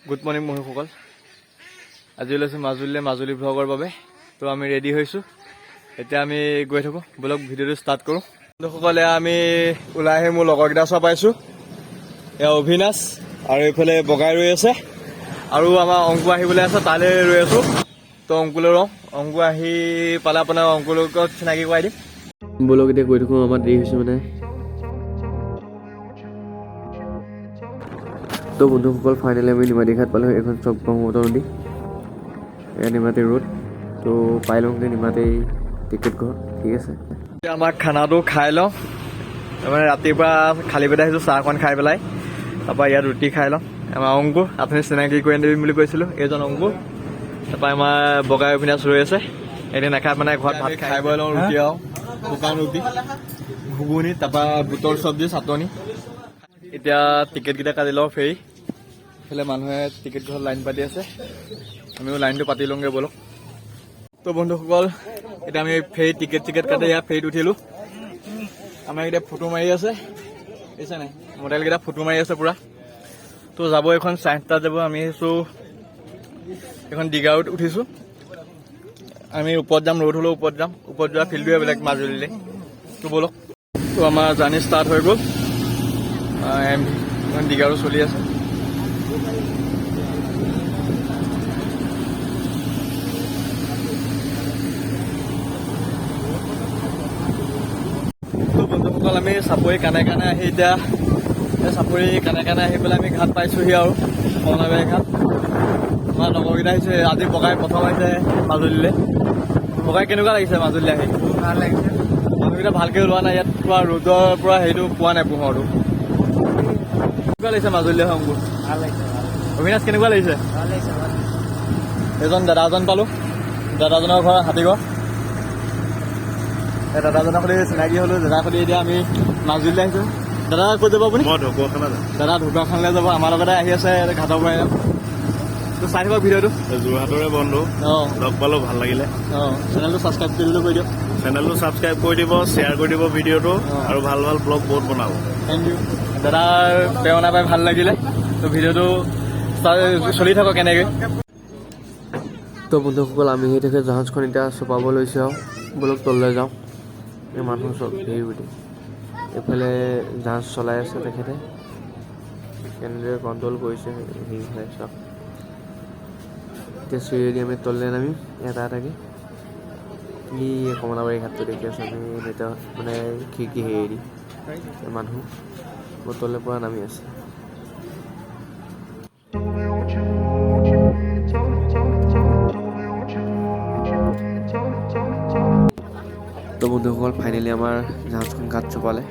Good morning মহিসকল, আজি ওলাইছোঁ মাজুলী ভ্লগৰ বাবে। তো আমি ৰেডি হৈছোঁ, এতিয়া আমি গৈ থাকোঁ। বলক ভিডিঅ'টো ষ্টাৰ্ট কৰোঁ। বন্ধুসকলে আমি ওলাই আহি মোৰ লগৰকেইটা চোৱা পাইছোঁ। এয়া অভিনাশ আৰু এইফালে বগাই ৰৈ আছে, আৰু আমাৰ অংকু আহিবলৈ আছে, তালৈ ৰৈ আছোঁ। তো অংকুলৈ ৰওঁ, অংকু আহি পালে আপোনাৰ অংকুৰ লগত চিনাকি কৰাই দিম। বলক এতিয়া গৈ থাকোঁ, আমাৰ দেৰি হৈছে মানে। তো বন্ধুসকল, ফাইনেলি আমি নিমাতী ঘাট পালোঁ। এখন চক ব্ৰহ্মপুত্ৰ নদী, এয়া নিমাতী ৰোড। তো পাই লওঁগৈ নিমাতী টিকেট ঘৰ, ঠিক আছে। এতিয়া আমাৰ খানাটো খাই লওঁ, মানে ৰাতিপুৱা খালী পেটে আহিছোঁ, চাহ অকণ খাই পেলাই। তাৰপৰা ইয়াত ৰুটি খাই লওঁ। আমাৰ অংকু, আপুনি চিনাকি কৰি দিম বুলি কৈছিলোঁ, এইজন অংকু। তাৰপৰা আমাৰ বগাই অভিনাশ ৰৈ আছে, এদিন নাখায় মানে ঘৰত ভাত খাই বৈ লওঁ। ৰুটি আৰু শুকান ৰুটি, ঘুগুনি, তাৰপৰা বুটৰ চব্জি, চাটনি। এতিয়া টিকেটকেইটা কাটি লওঁ ফেৰী। এইফালে মানুহে টিকেট ঘৰত লাইন পাতি আছে, আমিও লাইনটো পাতি লওঁগৈ বলক। তো বন্ধুসকল, এতিয়া আমি ফেৰী টিকেট কাটি ইয়াত ফেৰীত উঠিলোঁ। আমাৰ এতিয়া ফটো মাৰি আছে, বুজিছে নাই, মডেলকেইটা ফটো মাৰি আছে পূৰা। তো যাব এখন চাইন্সটাত যাব। আমি আহিছোঁ এখন দীঘাৰুত উঠিছোঁ। আমি ওপৰত যাম, ৰ'দ হ'লেও ওপৰত যাম। ওপৰত যোৱা ফিল্ডটোৱে বেলেগ মাজুলীলৈ। তো বলক, তো আমাৰ জাৰ্ণি ষ্টাৰ্ট হৈ গ'ল। এখন দীঘাৰু চলি আছে। বন্ধুসকল, আমি চাপৰি কানে আহি এতিয়া চাপৰি কানে আহি পেলাই আমি ঘাট পাইছোঁহি, আৰু কমলাবাৰী ঘাট। আমাৰ লগৰকেইটা আহিছে, আজি বগাই প্ৰথম আহিছে মাজুলীলৈ। বগাই কেনেকুৱা লাগিছে মাজুলীলৈ আহি? ভাল লাগিছে। মানুহকেইটা ভালকৈ ওলোৱা নাই, ইয়াত পুৰা ৰ'দৰ পৰা হেৰিটো পোৱা নাই, পোহৰটো। কেনেকুৱা লাগিছে মাজুলীলৈ অংকু? ভাল লাগিছে। অভিনাশ কেনেকুৱা লাগিছে? ভাল লাগিছে। এজন দাদাজন পালোঁ, দাদাজনৰ ঘৰ হাতীগড়। দাদাজনৰ সৈতে চিনাকি হ'লোঁ, দাদাৰ সৈতে এতিয়া আমি মাজুলীলৈ আহিছোঁ। দাদা ক'ত যাব আপুনি? মই ঢকুৱাখানা যাম। দাদা ঢকুৱাখানালৈ যাব, আমাৰ লগতে আহি আছে ঘাটৰ পৰাই যাম। তো চাই থাকক ভিডিঅ'টো। যোৰহাটৰে বন্ধু, লগ পালোঁ, ভাল লাগিলে। চেনেলটো ছাবস্ক্ৰাইব কৰিবলৈ কৈ দিয়ক। চেনেলটো ছাবস্ক্ৰাইব কৰি দিব, শ্বেয়াৰ কৰি দিব ভিডিঅ'টো, আৰু ভাল ব্লগ বহুত বনাব। Thank you. দাদাৰ প্ৰেৰণা পাই ভাল লাগিলে। তো ভিডিঅ'টো চলি থাকক এনেকৈ। তো বন্ধুসকল, আমি সেই থাকে জাহাজখন এতিয়া চপাব লৈছে, আৰু বলক তললৈ যাওঁ। এই মানুহ চব ভিৰ গোটেই। এইফালে জাহাজ চলাই আছে তেখেতে, কেনেদৰে কণ্ট্ৰল কৰিছে হেৰি হয় চব। এতিয়া চিৰিয়েদি আমি তললৈ নামিম এটাকৈ। কি কমলাবাৰী ঘাটটো দেখি আছোঁ আমি, এতিয়া মানে খিৰিকী হেৰি মানুহ তললৈ পৰা নামি আছে। তো বন্ধুসকল, ফাইনেলি আমাৰ জাহাজখন ঘাট চপালে।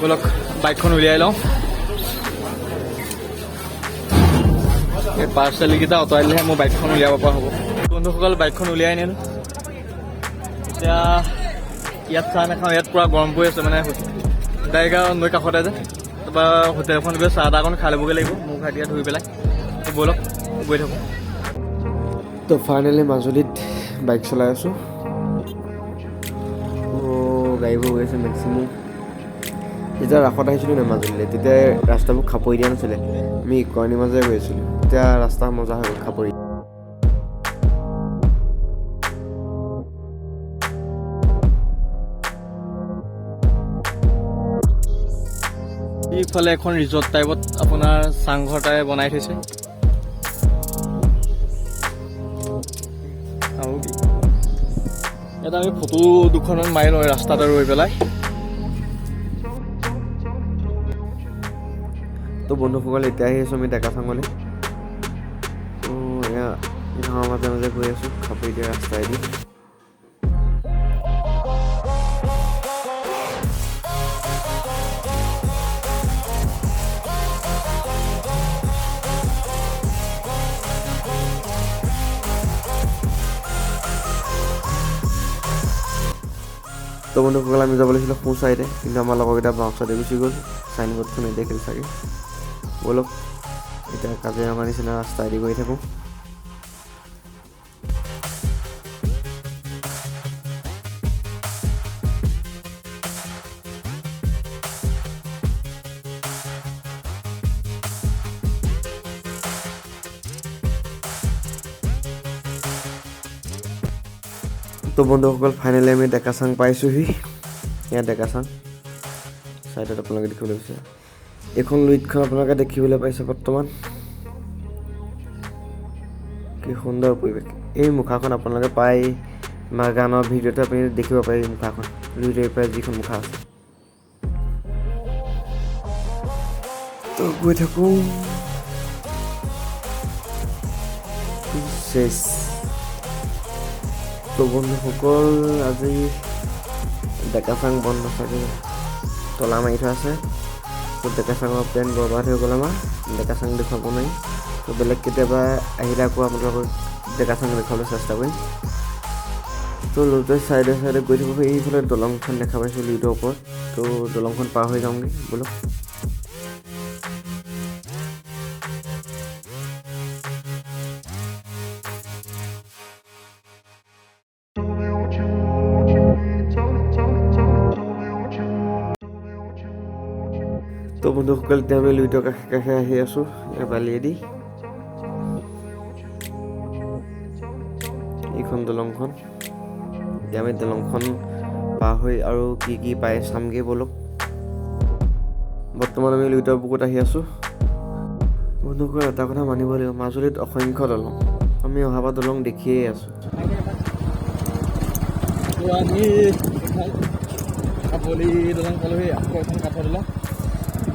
বলক বাইকখন উলিয়াই লওঁ। এই পাৰ্চেলকেইটা আঁতৰাই দিলেহে মোৰ বাইকখন উলিয়াব পৰা হ'ব। বন্ধুসকল, বাইকখন উলিয়াই নিলোঁ। এতিয়া ইয়াত চাহ নাখাওঁ, ইয়াত পূৰা গৰম পৰি আছে, মানে ডাইৰেক্ট নৈ কাষতে যে। তাৰপৰা হোটেলখন গৈ চাহ তাহ অকণ খাই ল'বগৈ লাগিব, মুখ হাত ধুই পেলাই। তো ব'লক গৈ থাকোঁ। তো ফাইনেলি মাজুলীত বাইক চলাই আছোঁ। গাড়ীবোৰ গৈ আছে মেক্সিমাম। যেতিয়া ৰাসত আহিছিলোঁ নাই মাজুলীলৈ, তেতিয়া ৰাস্তাবোৰ খাপৰি দিয়া নাছিলে, আমি ইকৰাণীৰ মাজেৰে গৈ আছিলোঁ। এতিয়া ৰাস্তা মজা হৈ গ'ল খাপৰি। ইফালে এখন ৰিজৰ্ট টাইপত আপোনাৰ চাংঘৰ টাইপ বনাই থৈছে। আৰু ইয়াত আমি ফটো দুখনমান মাৰি লওঁ ৰাস্তাতে ৰৈ পেলাই। তো বন্ধুসকল, এতিয়া আহি আছোঁ আমি ডেকা চাঙলৈ। তো এয়া গাঁৱৰ মাজে মাজে গৈ আছোঁ খাপৰি দিয়া ৰাস্তাইদি। তো বন্ধুসকল, আমি যাব লাগিছিলোঁ সোঁ চাইডে, কিন্তু আমাৰ লগৰকেইটা বাওঁ চাইডে গুচি গ'ল। চাইনবোৰ্ডখন নেদেখিল চাগে। ব'লক এতিয়া কাজিৰঙা নিচিনা ৰাস্তাইদি গৈ থাকোঁ। তো বন্ধুসকল ফাইনেলি আমি ডেকাচাং পাইছোঁহি ইয়াত ডেকাচাং চাইডত আপোনালোকে দেখিবলৈ পাইছে এইখন লুইটখন আপোনালোকে দেখিবলৈ পাইছে বৰ্তমান কি সুন্দৰ পৰিৱেশ এই মুখাখন আপোনালোকে পাই গানৰ ভিডিঅ'তে আপুনি দেখিব পাৰে এই মুখাখন লুইটৰ পৰা যিখন মুখা আছে তো গৈ থাকোঁ শেষ তো বন্ধুসকল আজি ডেকাচাং বন্ধ চাগে তলা মাৰি থোৱা আছে তো ডেকাচাঙৰ প্লেন বৰবাদ হৈ গ'ল আমাৰ ডেকাচাং দেখুৱাব নোৱাৰি তো বেলেগ কেতিয়াবা আহিলে আকৌ আপোনালোকক ডেকাচাং দেখুৱাবলৈ চেষ্টা কৰিম তো লুইটৰ চাইডে চাইডে গৈ থাকোঁ এইফালে দলংখন দেখা পাইছোঁ লুইটৰ ওপৰত তো দলংখন পাৰ হৈ যাওঁগৈ ব'লক তো বন্ধুসকল এতিয়া আমি লুইটৰ কাষে কাষে আহি আছোঁ ইয়াৰ বালিয়েদি এইখন দলংখন এতিয়া আমি দলংখন পাৰ হৈ আৰু কি কি পাই চামগৈ ব'লক বৰ্তমান আমি লুইটৰ বুকুত আহি আছোঁ বন্ধুসকল এটা কথা মানিব লাগিব মাজুলীত অসংখ্য দলং আমি অহাবাৰ দলং দেখিয়েই আছোঁ আমি কাপলি দলং পালোহি আকৌ এখন কাঠৰ দলং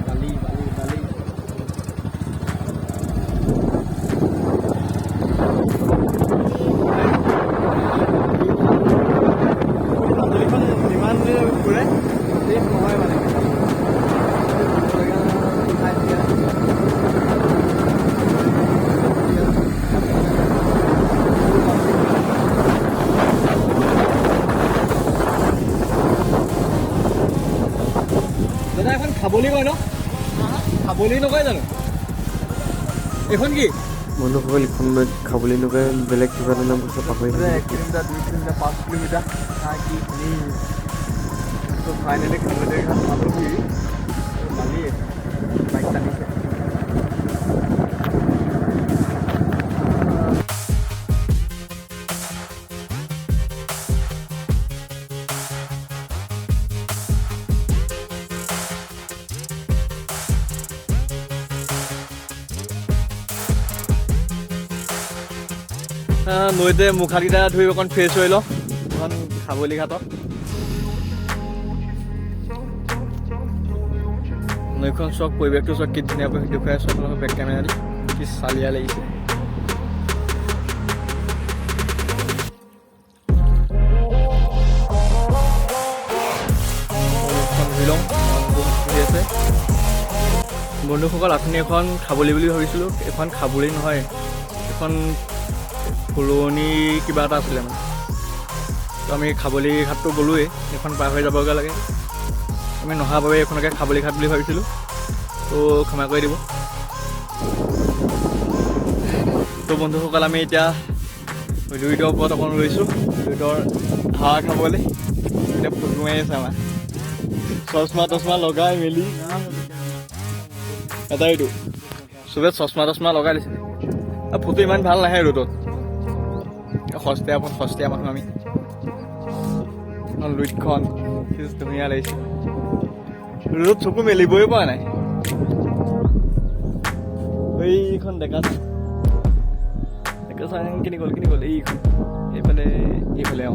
বালি বালি বালি মাজুলীখন যিমান ঘূৰে শেষ নহয় মানে দাদা এখন খাবলি কয় ন খাবলি নকয় জানো এইখন কি বন্ধুসকল ইখন খাবলৈ নকয় বেলেগ কিবা এটা নাম কৈছে পাহৰি 1 কিলোমিটাৰ 2 কিলোমিটাৰ 5 কিলোমিটাৰ কি তো ফাইনেলি খাবলি ঘাট পালোহি বালি বাইক টানিছে নৈতে মুখাকেইটা ধুই অকণ ফ্ৰেছ হৈ লওঁ এখন খাবলি ঘাটত নৈখন চাওক পৰিৱেশটো চাওক কি ধুনীয়াকৈ দেখুৱাই আছোঁ আপোনালোকৰ বেক কেমেৰা দি কি চালিয়া লাগিছে ধুই লওঁ আছে বন্ধুসকল আপুনি এখন খাবলি বুলি ভাবিছিলোঁ এখন খাবলি নহয় এখন পুৰণি কিবা এটা আছিলে মানে তো আমি খাবলি ঘাটটো গ'লোৱেই এইখন পাৰ হৈ যাবগৈ লাগে আমি নহাৰ বাবে এইখনকে খাবলি ঘাট বুলি ভাবিছিলোঁ তো ক্ষমা কৰি দিব তো বন্ধুসকল আমি এতিয়া লুইটৰ ওপৰত অকণ ৰৈছোঁ লুইটৰ হাৱা খাবলৈ এতিয়া ফটো মাৰি আছে আমাৰ চশমা তচমা লগাই মেলি এটাইটো চবে চশমা তচমা লগাই দিছে ফটো ইমান ভাল নাহে ৰ'দত সস্তীয়া মানুহ আমি লুইটখন ধুনীয়া লাগিছে ৰ'দত চকু মেলিবই পৰা নাই এইখন ডেকাচাং কিনি গ'ল এইখন এইফালে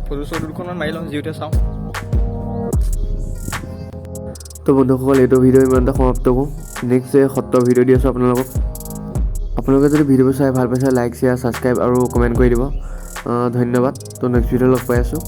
ফটো চটো দুখনমান মাৰি লওঁ যিহেতু চাওঁ তো বন্ধুসকল এইটো ভিডিঅ' ইমানতে সমাপ্ত কৰোঁ নেক্সট সত্ৰ ভিডিঅ' দি আছোঁ আপোনালোকে যদি ভিডিঅ'বোৰ চাই ভাল পাইছে লাইক শ্বেয়াৰ ছাবস্ক্ৰাইব আৰু কমেণ্ট কৰি দিব ধন্যবাদ তো নেক্সট ভিডিঅ' লগ পাই আছোঁ